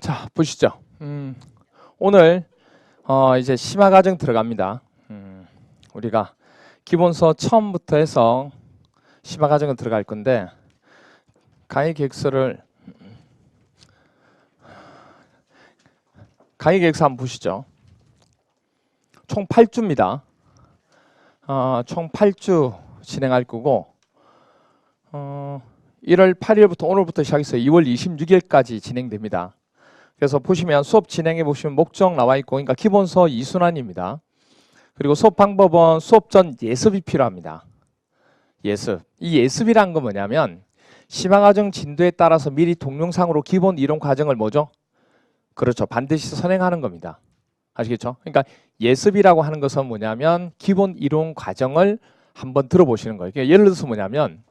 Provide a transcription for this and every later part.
자, 보시죠. 오늘 이제 심화 과정 들어갑니다. 우리가 기본서 처음부터 해서 심화 과정을 들어갈 건데 강의 계획서 한번 보시죠. 총 8주입니다. 총 8주 진행할 거고 1월 8일부터 오늘부터 시작해서 2월 26일까지 진행됩니다. 그래서 보시면 수업 진행해 보시면 목적 나와 있고, 그러니까 기본서 2순환입니다. 그리고 수업 방법은 수업 전 예습이 필요합니다. 예습. 이 예습이란 건 뭐냐면 심화과정 진도에 따라서 미리 동영상으로 기본 이론 과정을 뭐죠? 그렇죠. 반드시 선행하는 겁니다. 아시겠죠? 그러니까 예습이라고 하는 것은 뭐냐면 기본 이론 과정을 한번 들어보시는 거예요. 그러니까 예를 들어서 뭐냐면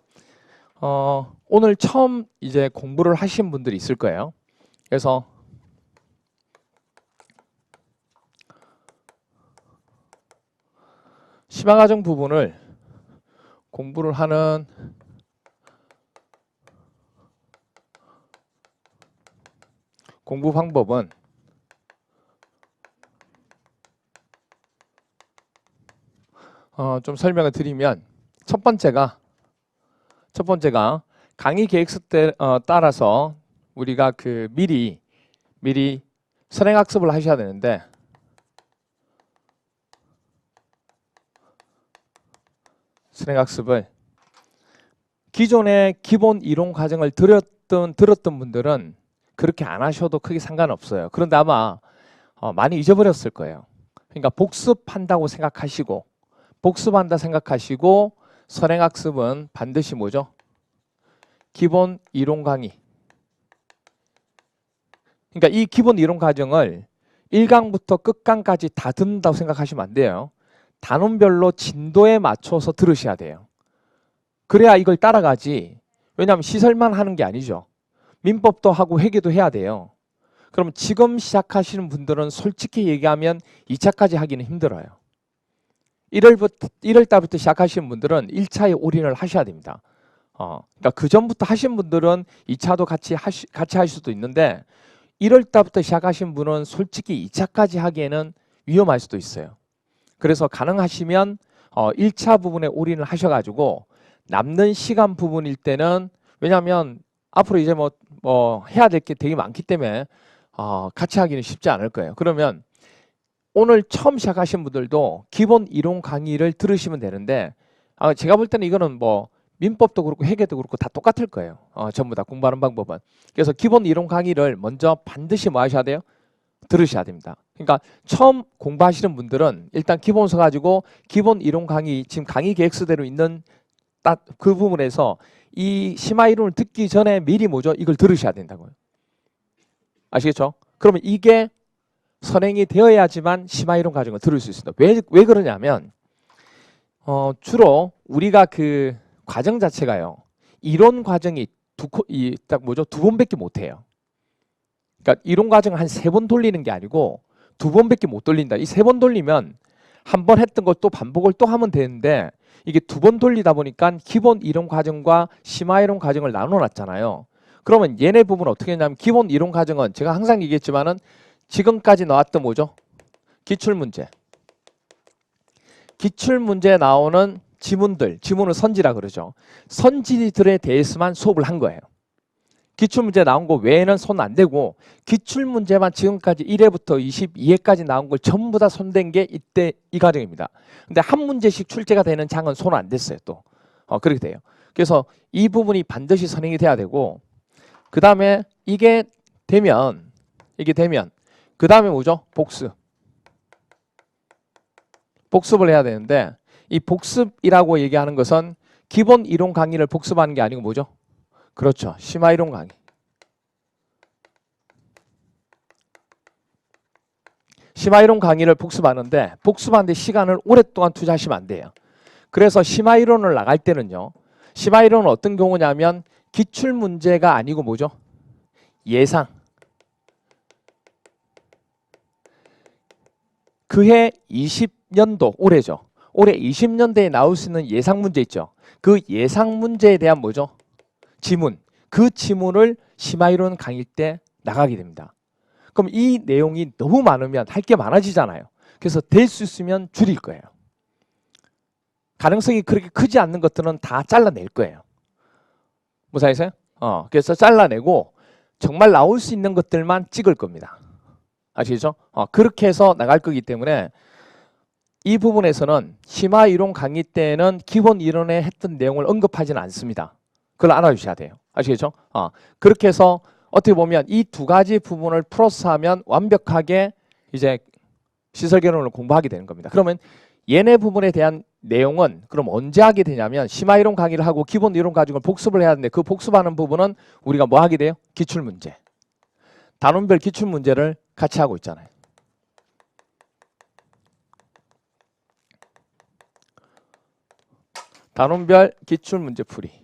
오늘 처음 이제 공부를 하신 분들이 있을 거예요. 그래서 심화과정 부분을 공부를 하는 공부 방법은 좀 설명을 드리면 첫 번째가 강의 계획서 때 따라서 우리가 미리 선행학습을 하셔야 되는데 선행학습을 기존의 기본 이론 과정을 들었던 분들은 그렇게 안 하셔도 크게 상관없어요. 그런데 아마 많이 잊어버렸을 거예요. 그러니까 복습한다 생각하시고 선행학습은 반드시 뭐죠? 기본 이론 강의. 그러니까 이 기본 이론 과정을 1강부터 끝강까지 다 듣는다고 생각하시면 안 돼요. 단원별로 진도에 맞춰서 들으셔야 돼요. 그래야 이걸 따라가지. 왜냐하면 시설만 하는 게 아니죠. 민법도 하고 회계도 해야 돼요. 그럼 지금 시작하시는 분들은 솔직히 얘기하면 2차까지 하기는 힘들어요. 1월 달부터 시작하시는 분들은 1차에 올인을 하셔야 됩니다. 그러니까 그 전부터 하신 분들은 2차도 같이 하실 수도 있는데 1월 달부터 시작하신 분은 솔직히 2차까지 하기에는 위험할 수도 있어요. 그래서 가능하시면 1차 부분에 올인을 하셔가지고 남는 시간 부분일 때는, 왜냐하면 앞으로 이제 뭐 해야 될 게 되게 많기 때문에 같이 하기는 쉽지 않을 거예요. 그러면 오늘 처음 시작하신 분들도 기본 이론 강의를 들으시면 되는데 제가 볼 때는 이거는 뭐 민법도 그렇고 회계도 그렇고 다 똑같을 거예요. 전부 다 공부하는 방법은. 그래서 기본 이론 강의를 먼저 반드시 뭐 하셔야 돼요? 들으셔야 됩니다. 그러니까 처음 공부하시는 분들은 일단 기본서 가지고 기본 이론 강의, 지금 강의 계획서대로 있는 딱 그 부분에서 이 심화 이론을 듣기 전에 미리 뭐죠? 이걸 들으셔야 된다고요. 아시겠죠? 그러면 이게 선행이 되어야지만 심화 이론 과정을 들을 수 있습니다. 왜 그러냐면 주로 우리가 그 과정 자체가요. 이론 과정이 두 번밖에 못 해요. 그러니까 이론 과정을 한 3번 돌리는 게 아니고 2번밖에 못 돌린다. 이 3번 돌리면 한 번 했던 걸 또 반복을 또 하면 되는데 이게 2번 돌리다 보니까 기본 이론 과정과 심화 이론 과정을 나눠 놨잖아요. 그러면 얘네 부분은 어떻게 했냐면 기본 이론 과정은 제가 항상 얘기했지만은 지금까지 나왔던 뭐죠? 기출문제에 나오는 지문을 선지라 그러죠. 선지들에 대해서만 수업을 한 거예요. 기출문제 나온 거 외에는 손 안 대고 기출문제만 지금까지 1회부터 22회까지 나온 걸 전부 다 손댄 게 이때 이 과정입니다. 근데 한 문제씩 출제가 되는 장은 손 안 댔어요. 또 그렇게 돼요. 그래서 이 부분이 반드시 선행이 돼야 되고, 그 다음에 이게 되면 그 다음에 뭐죠? 복습을 해야 되는데, 이 복습이라고 얘기하는 것은 기본 이론 강의를 복습하는 게 아니고 뭐죠? 그렇죠. 심화 이론 강의. 심화 이론 강의를 복습하는데 시간을 오랫동안 투자하시면 안 돼요. 그래서 심화 이론을 나갈 때는요. 심화 이론은 어떤 경우냐면 기출 문제가 아니고 뭐죠? 예상. 그해 20년도 올해죠. 올해 20년대에 나올 수 있는 예상 문제 있죠. 그 예상 문제에 대한 뭐죠? 지문. 그 지문을 심화 이론 강의 때 나가게 됩니다. 그럼 이 내용이 너무 많으면 할 게 많아지잖아요. 그래서 될 수 있으면 줄일 거예요. 가능성이 그렇게 크지 않는 것들은 다 잘라낼 거예요. 무사해서요? 그래서 잘라내고 정말 나올 수 있는 것들만 찍을 겁니다. 아시겠죠? 그렇게 해서 나갈 거기 때문에 이 부분에서는 심화 이론 강의 때는 기본 이론에 했던 내용을 언급하지는 않습니다. 그걸 알아주셔야 돼요. 아시겠죠? 그렇게 해서 어떻게 보면 이 두 가지 부분을 플러스하면 완벽하게 이제 시설 개론을 공부하게 되는 겁니다. 그러면 얘네 부분에 대한 내용은 그럼 언제 하게 되냐면 심화 이론 강의를 하고 기본 이론 가지고 복습을 해야 되는데 그 복습하는 부분은 우리가 뭐 하게 돼요? 기출문제. 단원별 기출문제를 같이 하고 있잖아요. 단원별 기출문제 풀이.